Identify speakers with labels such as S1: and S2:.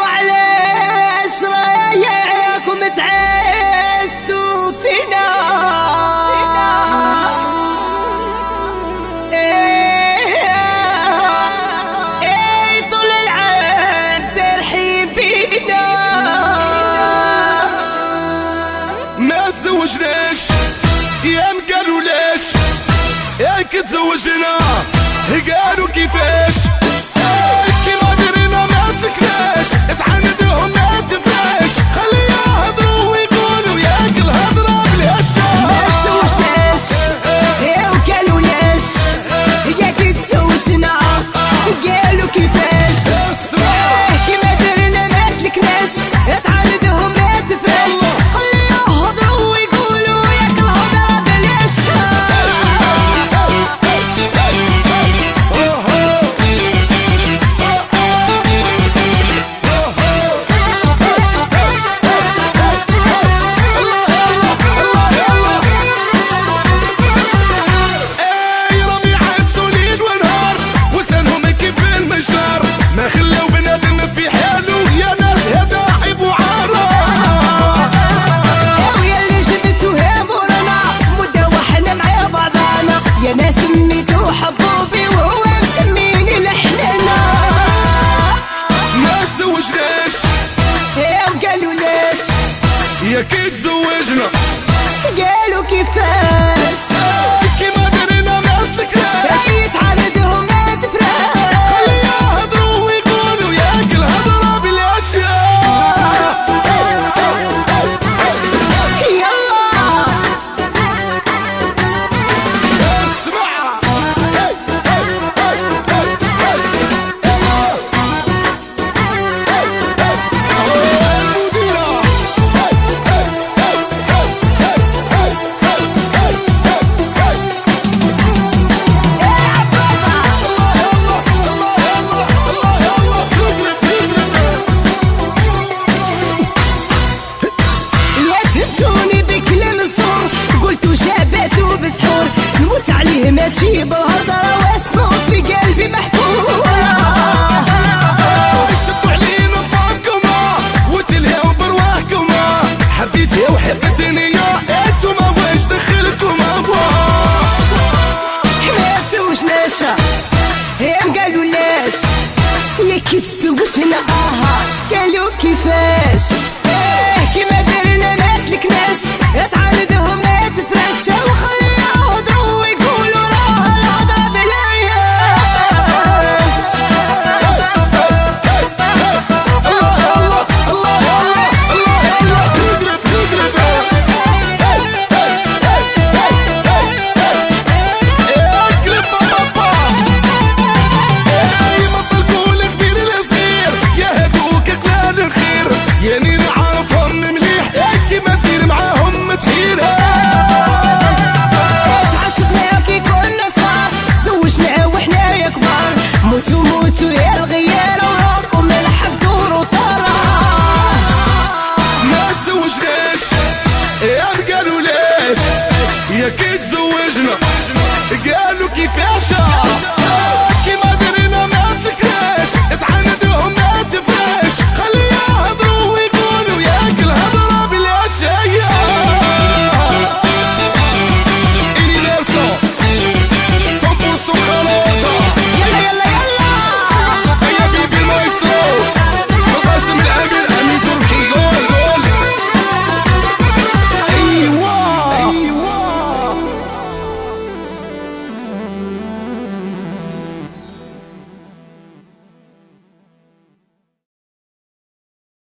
S1: وعليش رايكم تعزوا فينا طول العام سارحين بينا
S2: ما تزوجناش يا قالوا ليش ياك تزوجنا قالوا كيفاش كيما درينا ما سلكناش تعاندهم ما تفاش خليها يهضروا ويقولوا ياك الهضره بالهشه
S1: ما تزوجناش يا وقالوا ليش ياك تزوجنا قالوا كيفاش كيما درنا ما سلكناش تعاندهم ما تفاش خليها يهضروا ويقولوا ياك الهضره بالهشه
S2: ما خلاو بنادم في حاله يا ناس هذا عيب وعاره
S1: ويا اللي جبتوها مورانا مدة وحنا مع بعضانا يا ناس سميتو حبوبي وهو مسميني لحنانا
S2: ما تزوجناش
S1: يا وقالوا ليش
S2: يا كي تزوجنا
S1: قالوا كيفاش
S2: كيما درينا ما سلكناش
S1: باش يتعاندهم ما تفرقش
S2: خليها يهضروا ويقولوا ياك الهضره بالاشياء
S1: يلا
S2: اسمع
S1: نموت عليه ماشي بالهضرة واسمه في قلبي محفورة
S2: شبوا علينا فوقكما وتلهاو برواحكما حبيتي وحبتني يا انتوما واش دخلكما
S1: ما تزوجناش يا قالوا ليش يا كي تزوجنا قالوا كيفاش كيما درنا ما سلكناش تعاندهم ما تفرش وخليها يهضروا ويقولوا راه الهضره بالعياش
S2: يعني نعرفهم مليح كيما دير معاهم تحيرها
S1: تعشقنا كي كنا صغار زوجنا وحنا يا كبار موتو موتو يا الغيار وراكم ملحق دور وطرا
S2: ما تزوجناش يا قالوا ليش يا كي تزوجنا قالوا كيفاش